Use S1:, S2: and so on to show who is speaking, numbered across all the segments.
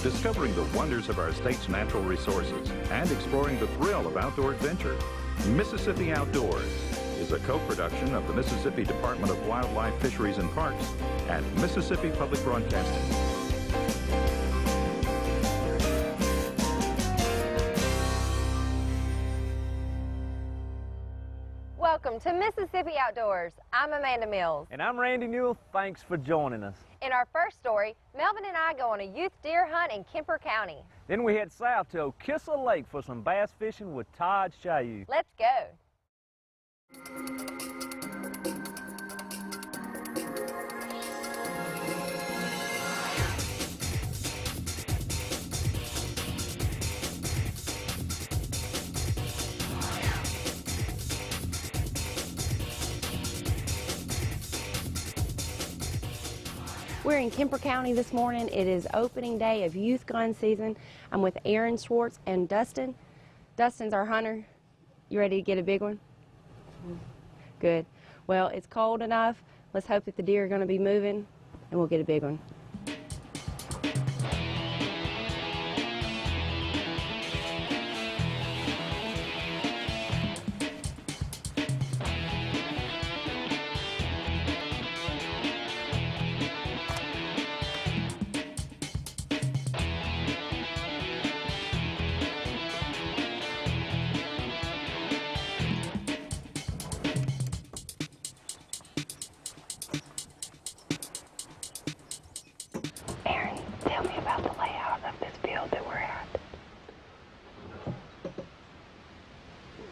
S1: discovering the wonders of our state's natural resources and exploring the thrill of outdoor adventure. Mississippi Outdoors is a co-production of the Mississippi Department of Wildlife, Fisheries and Parks and Mississippi Public Broadcasting.
S2: Welcome to Mississippi Outdoors. I'm Amanda Mills.
S3: And I'm Randy Newell. Thanks for joining us.
S2: In our first story, Melvin and I go on a youth deer hunt in Kemper County.
S3: Then we head south to Okhissa Lake for some bass fishing with Todd Chailloux.
S2: Let's go. We're in Kemper County this morning. It is opening day of youth gun season. I'm with Aaron Schwartz and Dustin. Dustin's our hunter. You ready to get a big one? Good. Well, it's cold enough. Let's hope that the deer are going to be moving and we'll get a big one. Tell me about the layout of this field that we're at.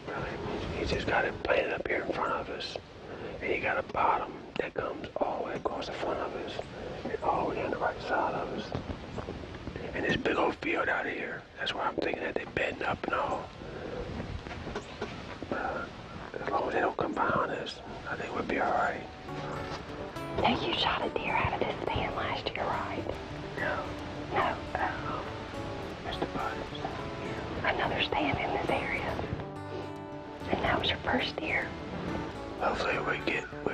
S4: Really, you just got it planted up here in front of us, and you got a bottom that comes all the way across the front of us, and all the way down the right side of us. And this big old field out here, that's where I'm thinking that they're bedding up and all. As long as they don't come behind us, I think we'll be all right.
S2: Now, you shot a deer out of this stand last year, right?
S4: No.
S2: No.
S4: Mr. Buds.
S2: Another stand in this area. And that was your first deer.
S4: Hopefully we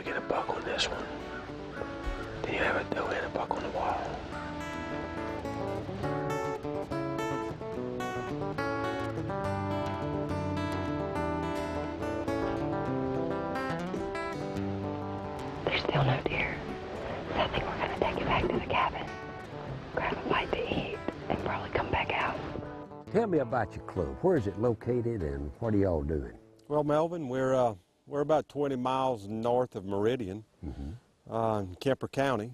S4: get a buck on this one. Then you have a doe and a buck on the wall.
S2: There's still no deer. So I think we're going to take it back to the cabin, grab a bite to eat, and probably come back out.
S5: Tell me about your club. Where is it located and what are y'all doing?
S6: Well, Melvin, we're about 20 miles north of Meridian, in Kemper County.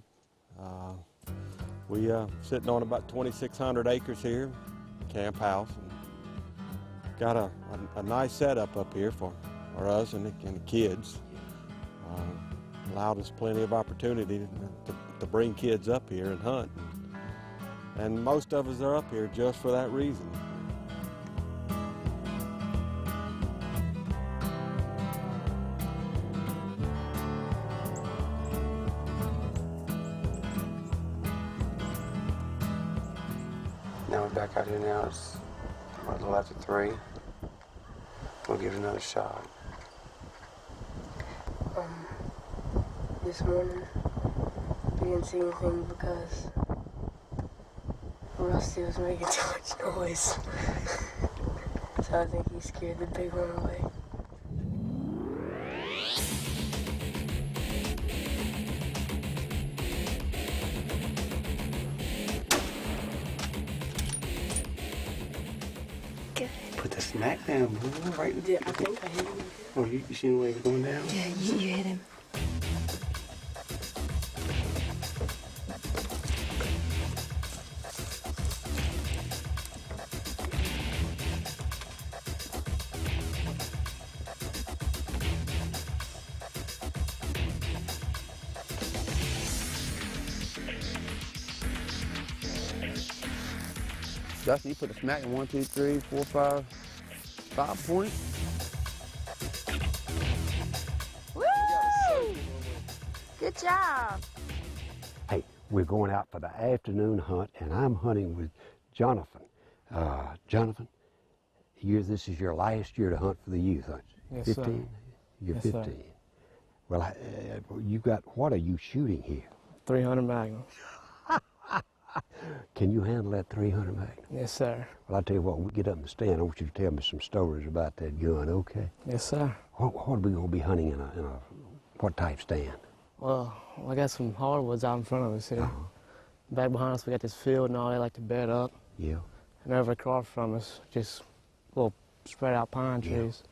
S6: We sitting on about 2,600 acres here, camp house, and got a nice setup up here for us and the kids. Allowed us plenty of opportunity to bring kids up here and hunt. And most of us are up here just for that reason.
S4: Now we're back out here now. It's a little after 3. We'll give it another shot.
S7: This morning, we didn't see anything because Rusty was making too much noise. So I think he scared the big one away.
S4: Good. Put the smack down, boy, right?
S7: Yeah, I think I hit him.
S4: Oh, you seen the way he's going down?
S7: Yeah, you hit him.
S5: Dustin, you put a smack in 1, 2, 3, 4, 5 points.
S2: Woo! Good job.
S5: Hey, we're going out for the afternoon hunt, and I'm hunting with Jonathan. Jonathan, this is your last year to hunt for the youth, aren't you?
S8: Yes,
S5: 15?
S8: sir.
S5: You're
S8: Yes,
S5: 15.
S8: sir.
S5: Well, what are you shooting here?
S8: 300 Magnum.
S5: Can you handle that 300 Magnum?
S7: Yes, sir.
S5: Well, I tell you what, when we get up in the stand, I want you to tell me some stories about that gun, okay?
S7: Yes, sir.
S5: What are we going to be hunting in a what type stand?
S7: Well, I got some hardwoods out in front of us here. Back behind us, we got this field and all. They like to bed up.
S5: Yeah.
S7: And over across from us, just little spread out pine trees.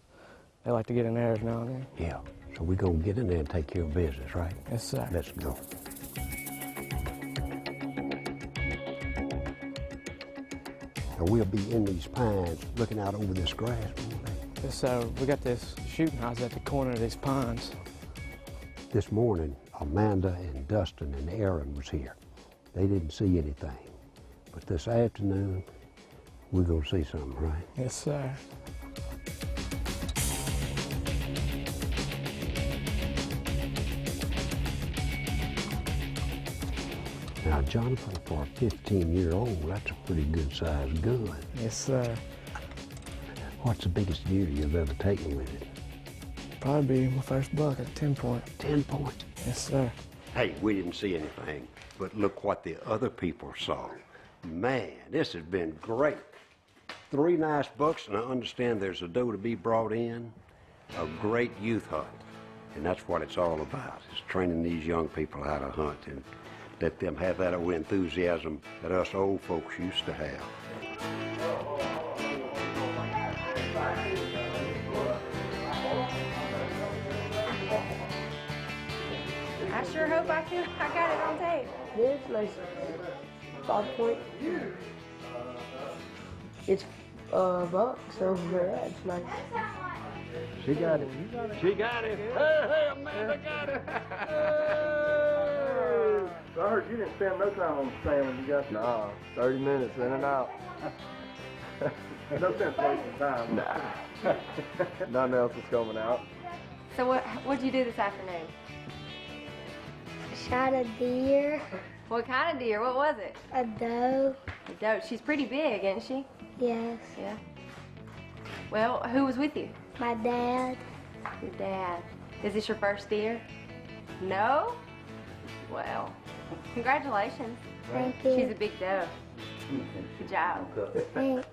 S7: They like to get in there every now and then.
S5: Yeah. So we're going to get in there and take care of business, right?
S7: Yes, sir.
S5: Let's go. Now we'll be in these pines looking out over this grass.
S7: Yes, sir. We got this shooting house at the corner of these pines.
S5: This morning, Amanda and Dustin and Aaron was here. They didn't see anything. But this afternoon, we're going to see something, right?
S7: Yes, sir.
S5: Now, Jonathan, for a 15-year-old, that's a pretty good-sized gun.
S7: Yes, sir.
S5: What's the biggest deer you've ever taken with it?
S7: Probably be my first buck at 10 point.
S5: 10 point.
S7: Yes, sir.
S5: Hey, we didn't see anything, but look what the other people saw. Man, this has been great. 3 nice bucks, and I understand there's a doe to be brought in. A great youth hunt, and that's what it's all about, is training these young people how to hunt and let them have that old enthusiasm that us old folks used to have.
S2: I sure hope I got it on tape.
S8: Yeah, it's nice. 5 point. It's buck, so yeah, it's nice.
S5: She got it. She got it. Hey, Amanda got it.
S9: So I heard you didn't spend no time on the stand when you got there.
S10: Nah, 30 minutes in and out.
S9: No sense wasting time.
S10: Nah. Nothing else is coming out.
S2: So what'd you do this afternoon?
S11: Shot a deer,
S2: What kind of deer? What was it?
S11: a doe.
S2: A doe. She's pretty big, isn't she?
S11: Yes.
S2: Yeah. Well, who was with you?
S11: My dad.
S2: Your dad. Is this your first deer? No? Well, congratulations.
S11: Thank you.
S2: She's a big doe. Good job.
S11: Thanks.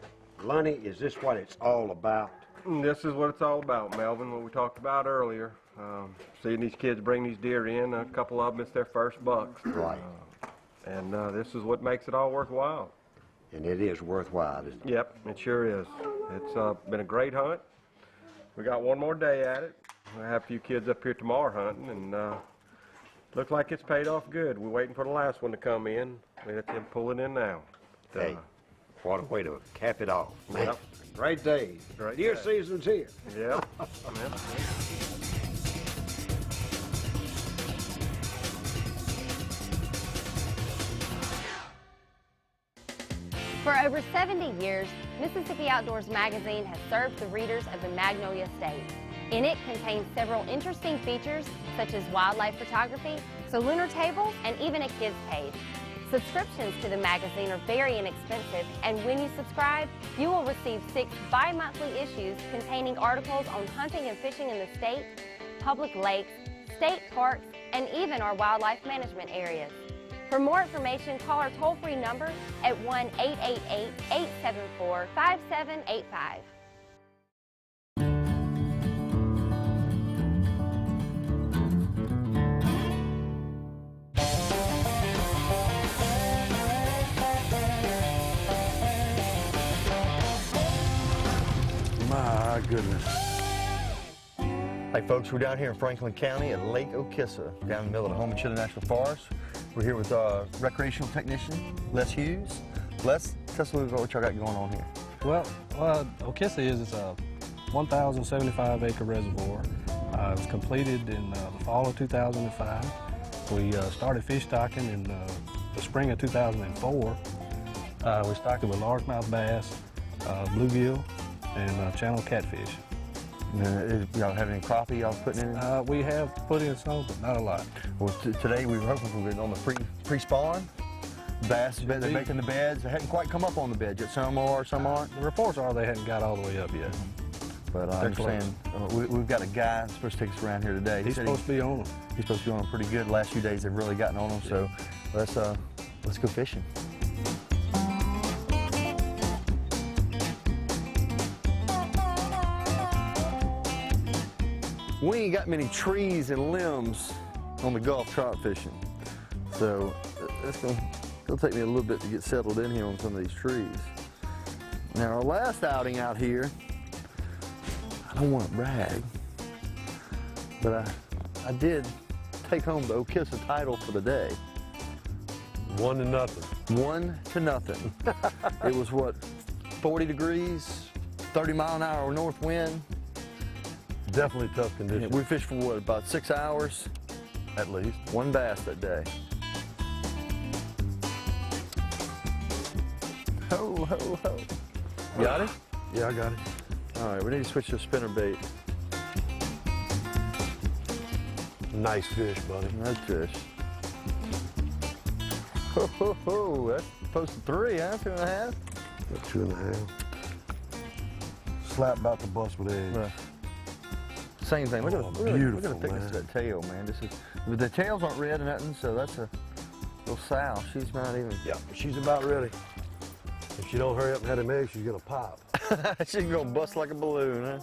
S5: Lonnie, is this what it's all about?
S10: This is what it's all about, Melvin, what we talked about earlier. Seeing these kids bring these deer in, a couple of them, it's their first bucks.
S5: Right.
S10: And this is what makes it all worthwhile.
S5: And it is worthwhile, isn't it?
S10: Yep, it sure is. It's been a great hunt. We got one more day at it. I have a few kids up here tomorrow hunting, and looks like it's paid off good. We're waiting for the last one to come in. We let them pull it in now.
S5: Hey, what a way to cap it off. Man,
S10: Yep.
S5: great day.
S10: Great
S5: Deer
S10: day.
S5: season's here.
S10: Yep.
S2: For over 70 years, Mississippi Outdoors magazine has served the readers of the Magnolia State. In it contains several interesting features such as wildlife photography, lunar tables, and even a kids page. Subscriptions to the magazine are very inexpensive, and when you subscribe, you will receive 6 bi-monthly issues containing articles on hunting and fishing in the state, public lakes, state parks, and even our wildlife management areas. For more information, call our toll-free number at 1-888-874-5785.
S12: My goodness. Hey folks, we're down here in Franklin County at Lake Okhissa, down in the middle of the Homicida National Forest. We're here with recreational technician, Les Hughes. Les, tell us a little bit what y'all got going on here.
S13: Well, Okhissa is a 1,075 acre reservoir. It was completed in the fall of 2005. We started fish stocking in the spring of 2004. We stocked it with largemouth bass, bluegill, and channel catfish.
S12: Y'all have any crappie y'all putting in?
S13: We have put in some, but not a lot.
S12: Well, today we were hoping we were on the pre-spawn. Bass, they're making the beds. They hadn't quite come up on the beds yet. Some are, some aren't.
S13: The reports are they hadn't got all the way up yet.
S12: But I understand we've got a guy that's supposed to take us around here today.
S13: He's supposed to be on them.
S12: He's supposed to be on them pretty good. The last few days they've really gotten on them. So let's go fishing. we ain't got many trees and limbs on the Gulf trout fishing. So it's gonna take me a little bit to get settled in here on some of these trees. Now our last outing out here, I don't want to brag, but I did take home the Okhissa title for the day.
S14: 1-0.
S12: 1-0. It was what, 40 degrees, 30-mile-an-hour north wind.
S14: Definitely tough conditions.
S12: We fished for what, about 6 hours?
S14: At least.
S12: One bass that day. Ho, ho, ho. Got it?
S14: Yeah, I got it.
S12: All right, we need to switch to spinner bait.
S14: Nice fish, buddy.
S12: Nice fish. Ho, ho, ho. That's close to 3, huh? 2.5?
S14: About 2.5. Slap about to bust with eggs.
S12: Right. Same thing. Look at the thickness of that tail, man. The tails aren't red or nothing, so that's a little sow. She's not even.
S14: Yeah, she's about ready. If she don't hurry up and have them eggs, she's gonna pop.
S12: She's gonna bust like a balloon, huh?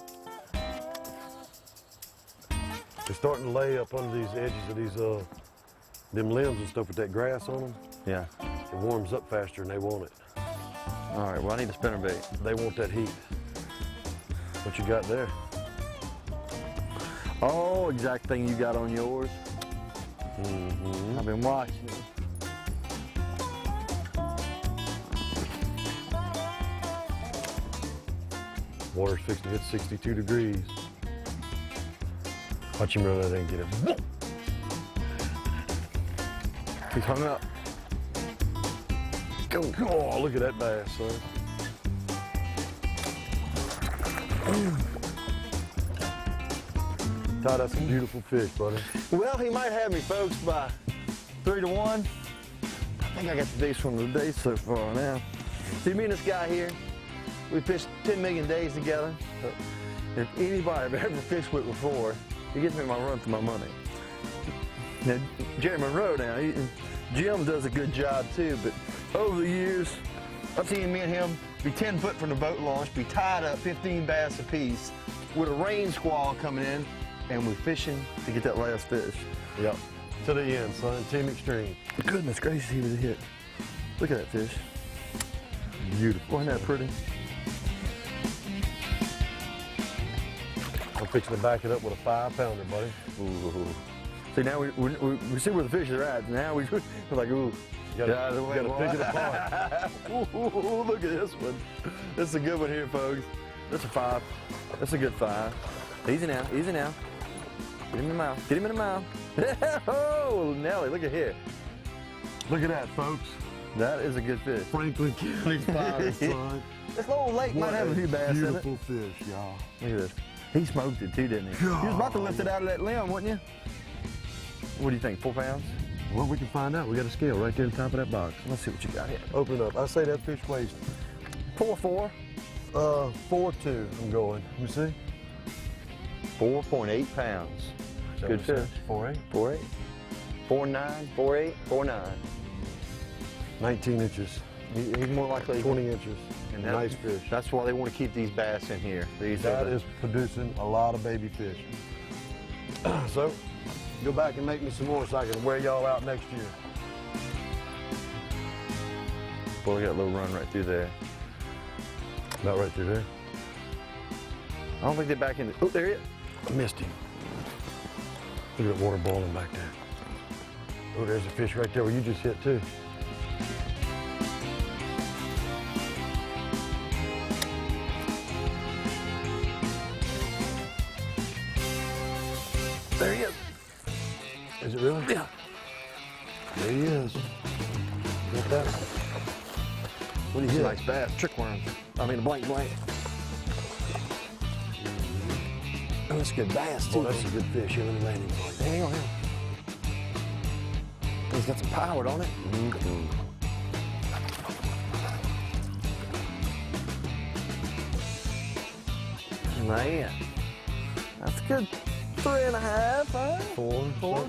S14: They're starting to lay up under these edges of these them limbs and stuff with that grass on them.
S12: Yeah.
S14: It warms up faster and they want it.
S12: All right, well I need a spinner bait.
S14: They want that heat. What you got there?
S12: Oh, exact thing you got on yours.
S14: Mm-hmm.
S12: I've been watching it.
S14: Water's fixing to hit 62 degrees. Watch him run that and get him.
S12: He's hung up.
S14: Go. Oh, look at that bass, son. Todd, that's a beautiful fish, buddy.
S12: Well, he might have me, folks, by 3-1. I think I got the biggest one of the day so far now. See, me and this guy here, we fished 10 million days together. If anybody I've ever fished with before, he gives me my run for my money. Now, Jerry Monroe now, Jim does a good job too, but over the years, I've seen me and him be 10 foot from the boat launch, be tied up 15 bass apiece with a rain squall coming in, and we're fishing to get that last fish.
S14: Yep. To the end, son. Team Extreme.
S12: Goodness gracious, he was a hit. Look at that fish.
S14: Beautiful.
S12: Wasn't that pretty?
S14: I'm fixing to back it up with a 5-pounder, buddy.
S12: Ooh. See, now we see where the fish are at. Now we're like, ooh.
S14: You gotta pick it apart.
S12: Ooh, look at this one. This is a good one here, folks. That's a 5. That's a good 5. Easy now, easy now. Get him in the mouth. Get him in the mouth. Oh, Nelly, look at here.
S14: Look at that, folks.
S12: That is a good fish.
S14: Franklin County's finest, son.
S12: This little lake might have a few bass in it.
S14: Beautiful fish, y'all.
S12: Look at this. He smoked it too, didn't he?
S14: God.
S12: He was about to lift it out of that limb, wasn't you? What do you think, 4 pounds?
S14: Well, we can find out. We got a scale right there at the top of that box.
S12: Let's see what you got here.
S14: Open it up. I say that fish weighs
S12: 4.4.
S14: 4.2. I'm going. Let me see.
S12: 4.8 pounds. Good fish.
S14: 4.8.
S12: 4.8. 4.9. 4.8. 4.9.
S14: 19 inches.
S12: He's more likely
S14: 20 inches.
S12: And
S14: nice fish.
S12: That's why they want to keep these bass in here.
S14: That is producing a lot of baby fish. So, go back and make me some more so I can wear y'all out next year.
S12: Boy, we got a little run right through there.
S14: About right through there.
S12: I don't think they're back in the... Oh, there he is.
S14: I missed him. Look at that water boiling back there. Oh, there's a fish right there where you just hit too.
S12: There he is.
S14: Is it really?
S12: Yeah.
S14: There he is. Got that? What do you hit?
S12: Nice bass. Trick worm. I mean, a blank. Oh, that's a good bass, too.
S14: Oh, that's a good fish here in the landing point.
S12: Hang on. He's got some power, don't it?
S14: Mm-hmm.
S12: Man. That's good. 3.5, huh?
S14: 4.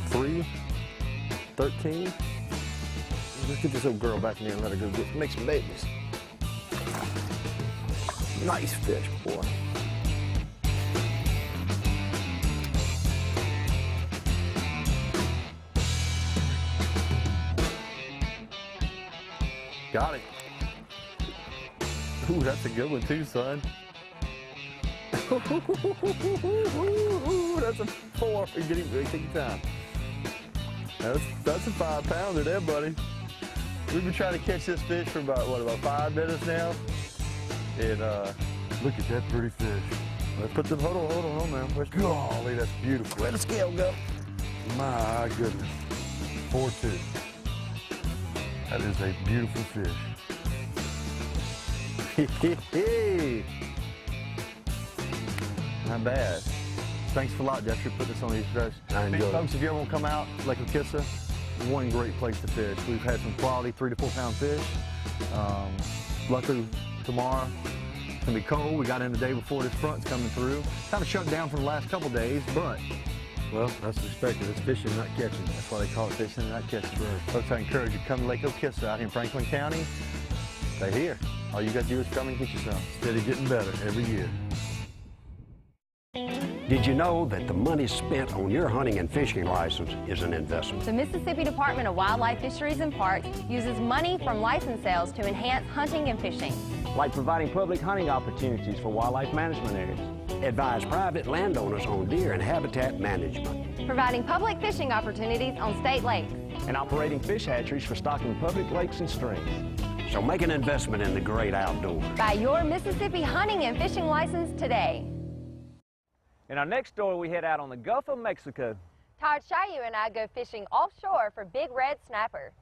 S12: 3. 13. Let's get this old girl back in here and let her go make some babies. Nice fish, boy. Got it. Ooh, that's a good one too, son. Ooh, that's a 4. Get him, take your time. That's a 5-pounder there, buddy. We've been trying to catch this fish for about 5 minutes now. And look at that pretty fish. Let's put them. Hold on now. Golly, that's beautiful. Where'd the scale go? My goodness. 4-2. That is a beautiful fish. Not bad. Thanks a lot, Jeff, for putting this on these fish.
S14: I enjoyed it.
S12: Folks, if you ever want to come out, Lake Okhissa, one great place to fish. We've had some quality 3 to 4 pound fish. Luckily, tomorrow it's gonna be cold. We got in the day before this front's coming through. Kind of shut down for the last couple days, but
S14: well, that's expected. It's fishing, not catching.
S12: That's why they call it fishing, not catching. Right. Folks, I encourage you to come to Lake Okhissa out here in Franklin County. Stay here. All you got to do is come and get you some.
S14: Steady getting better every year.
S5: Did you know that the money spent on your hunting and fishing license is an investment?
S15: The Mississippi Department of Wildlife, Fisheries and Parks uses money from license sales to enhance hunting and fishing.
S3: Like providing public hunting opportunities for wildlife management areas.
S5: Advise private landowners on deer and habitat management.
S15: Providing public fishing opportunities on state lakes.
S3: And operating fish hatcheries for stocking public lakes and streams.
S5: So make an investment in the great outdoors.
S15: Buy your Mississippi hunting and fishing license today.
S3: In our next story, we head out on the Gulf of Mexico.
S15: Todd Shayu and I go fishing offshore for big red snapper.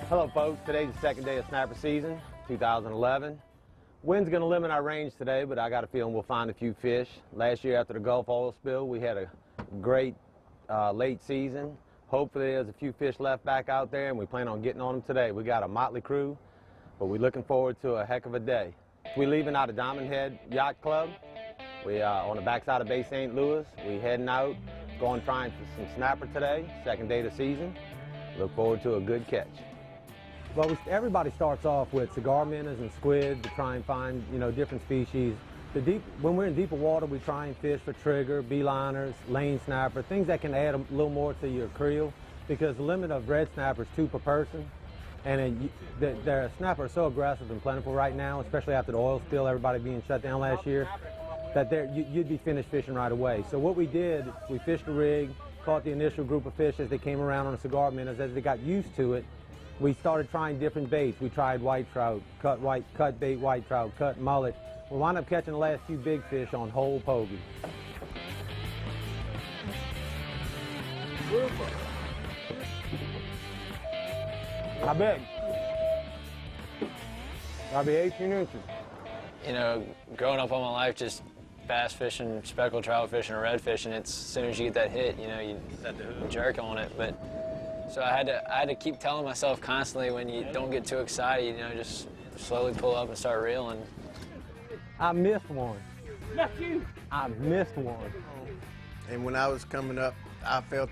S16: Hello folks, today's the second day of snapper season, 2011. Wind's going to limit our range today, but I got a feeling we'll find a few fish. Last year after the Gulf oil spill, we had a great late season. Hopefully there's a few fish left back out there, and we plan on getting on them today. We got a motley crew, but we're looking forward to a heck of a day. We're leaving out of Diamond Head Yacht Club. We are on the backside of Bay St. Louis. We're heading out, going trying for some snapper today, second day of the season. Look forward to a good catch. Well, everybody starts off with cigar minnows and squid to try and find, different species. When we're in deeper water, we try and fish for trigger, beeliners, lane snapper, things that can add a little more to your creel, because the limit of red snapper is 2 per person. And the snapper is so aggressive and plentiful right now, especially after the oil spill, everybody being shut down last year, that you'd be finished fishing right away. So what we did, we fished a rig, caught the initial group of fish as they came around on the cigar minnows. As they got used to it, we started trying different baits. We tried white trout, cut bait white trout, cut mullet. We wound up catching the last few big fish on whole pogie. How big? Gotta be 18 inches.
S17: Growing up all my life, just bass fishing, speckled trout fishing, or red fishing, it's as soon as you get that hit, you have to jerk on it. But so I had to keep telling myself constantly, when you don't get too excited, just slowly pull up and start reeling.
S16: I missed one. I missed one.
S18: And when I was coming up, I felt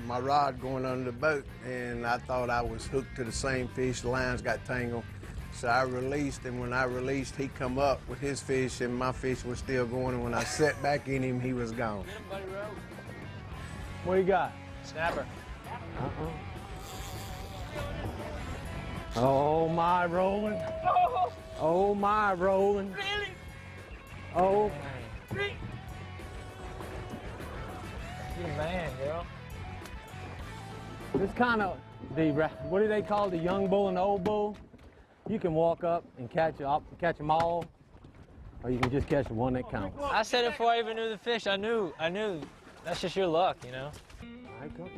S18: my rod going under the boat, and I thought I was hooked to the same fish. The lines got tangled. So I released, and when I released, he come up with his fish, and my fish was still going, and when I set back in him, he was gone.
S16: What do you got?
S17: Snapper.
S16: Oh, my rolling. Oh, my rolling.
S17: Really?
S16: Oh.
S17: You man, girl.
S16: It's kind of what do they call the young bull and the old bull? You can walk up and catch them all, or you can just catch the one that counts.
S17: I said it before I even knew the fish. I knew. That's just your luck,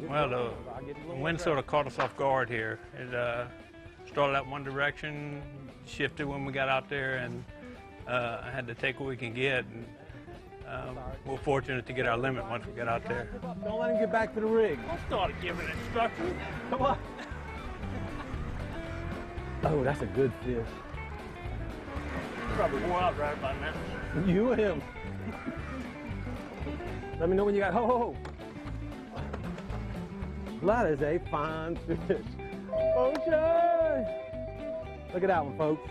S19: Well, the wind sort of caught us off guard here. It started out one direction, shifted when we got out there, and I had to take what we can get. And, we're fortunate to get our limit once we get out there.
S16: Don't let him get back to the rig.
S19: I started giving instructions.
S16: Come on. Oh, that's a good fish.
S19: Probably wore out right about now.
S16: You and him. Let me know when you got, ho, ho, ho. That is a fine fish. Ocean! Look at that one, folks.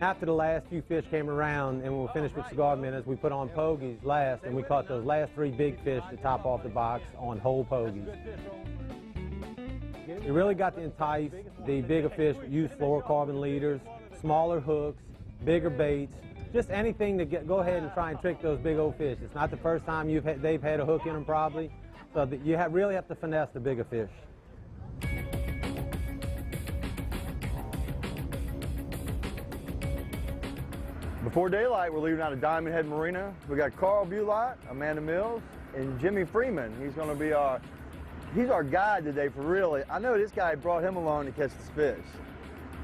S16: After the last few fish came around and we finished with cigar minutes, we put on pogies last, and we caught those last 3 big fish to top off the box on whole pogies. You really got to entice the bigger fish, use fluorocarbon leaders, smaller hooks, bigger baits, just anything to go ahead and try and trick those big old fish. It's not the first time they've had a hook in them probably, so you really have to finesse the bigger fish.
S12: Before daylight, we're leaving out of Diamond Head Marina. We got Carl Bulott, Amanda Mills, and Jimmy Freeman. He's going to be he's our guide today for really. I know this guy brought him along to catch this fish.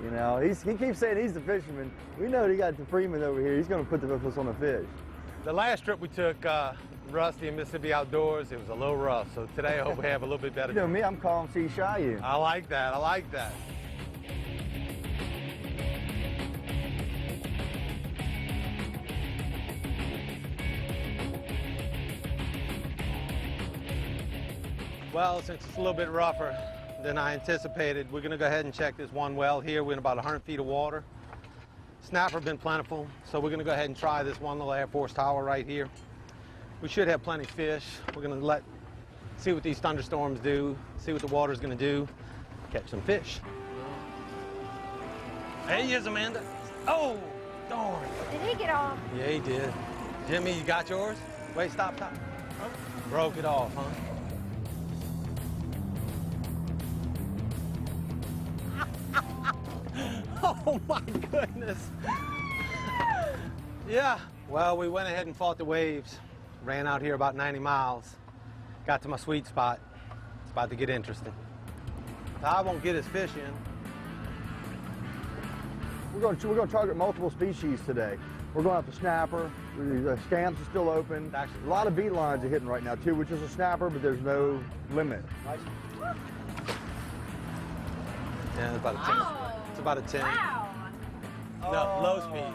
S12: You know, he keeps saying he's the fisherman. We know he got the Freeman over here. He's going to put the hook on the fish.
S16: The last trip we took, Rusty and Mississippi Outdoors, it was a little rough. So today I hope we have a little bit better.
S12: You know me, I'm calling C. Shy you.
S16: I like that. I like that. Well, since it's a little bit rougher than I anticipated, we're going to go ahead and check this one well here. We're in about 100 feet of water. Snapper have been plentiful, so we're going to go ahead and try this one little Air Force tower right here. We should have plenty of fish. We're going to see what these thunderstorms do, see what the water's going to do, catch some fish. There he is, Amanda. Oh, darn.
S15: Did he get off?
S16: Yeah, he did. Jimmy, you got yours? Wait, stop. Oh. Broke it off, huh? Oh my goodness. Yeah, well, we went ahead and fought the waves. Ran out here about 90 miles. Got to my sweet spot. It's about to get interesting. I won't get his fish in.
S12: We're going to target multiple species today. We're going after snapper. The scamps are still open. A lot of beat lines are hitting right now too, which is a snapper, but there's no limit.
S16: Yeah, it's about a 10. It's about a 10.
S15: Wow.
S16: No, low speed.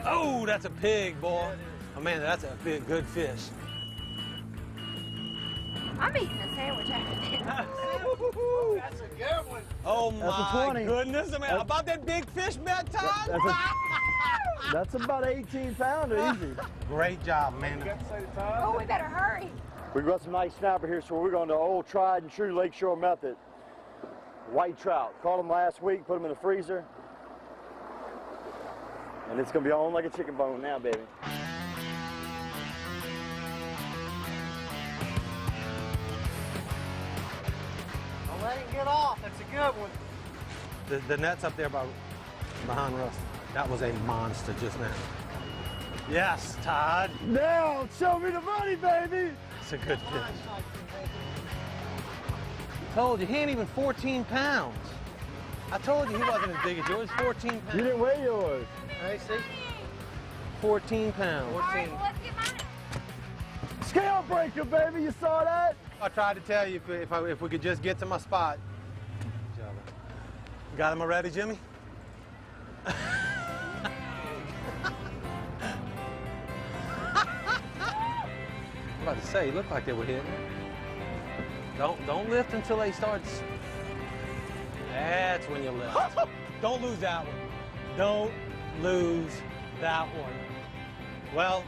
S16: Oh, that's a pig, boy. Oh man, that's a big, good fish.
S15: I'm eating a sandwich after this.
S9: That's a good one.
S16: Oh
S12: That's a
S16: my
S12: 20.
S16: goodness, man. About that big fish that time?
S12: That's about 18 pounder, easy.
S16: Great job, Amanda.
S15: Oh, we better hurry.
S12: We've got some nice snapper here, so we're going to old tried and true lakeshore method. White trout. Caught them last week, put them in the freezer. And it's going to be on like a chicken bone now, baby.
S9: Don't let it get off. That's a good one.
S16: The net's up there behind Russ. That was a monster just now. Yes, Todd.
S12: Now, show me the money, baby.
S16: It's a good fish. Told you, he ain't even 14 pounds. I told you he wasn't as big as yours, 14 pounds.
S12: You didn't weigh yours.
S16: I see. 14 pounds. 14.
S15: All right, well, let's get mine.
S12: Scale breaker, baby, you saw that?
S16: I tried to tell you if we could just get to my spot. Got him already, Jimmy? I'm about to say, it looked like they were hitting. Don't lift until they start. That's when you lift. Don't lose that one. Don't lose that one. Well,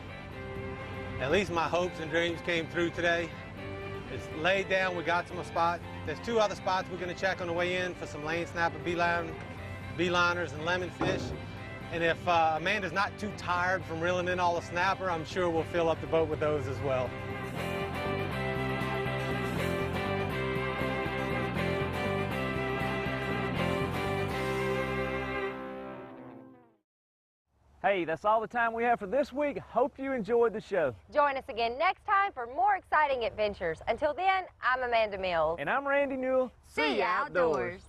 S16: at least my hopes and dreams came true today. It's laid down, we got to my spot. There's 2 other spots we're gonna check on the way in for some lane snapper, beeliners, and lemon fish. And if Amanda's not too tired from reeling in all the snapper, I'm sure we'll fill up the boat with those as well.
S3: Hey, that's all the time we have for this week. Hope you enjoyed the show.
S15: Join us again next time for more exciting adventures. Until then, I'm Amanda Mills.
S3: And I'm Randy Newell.
S15: See ya outdoors.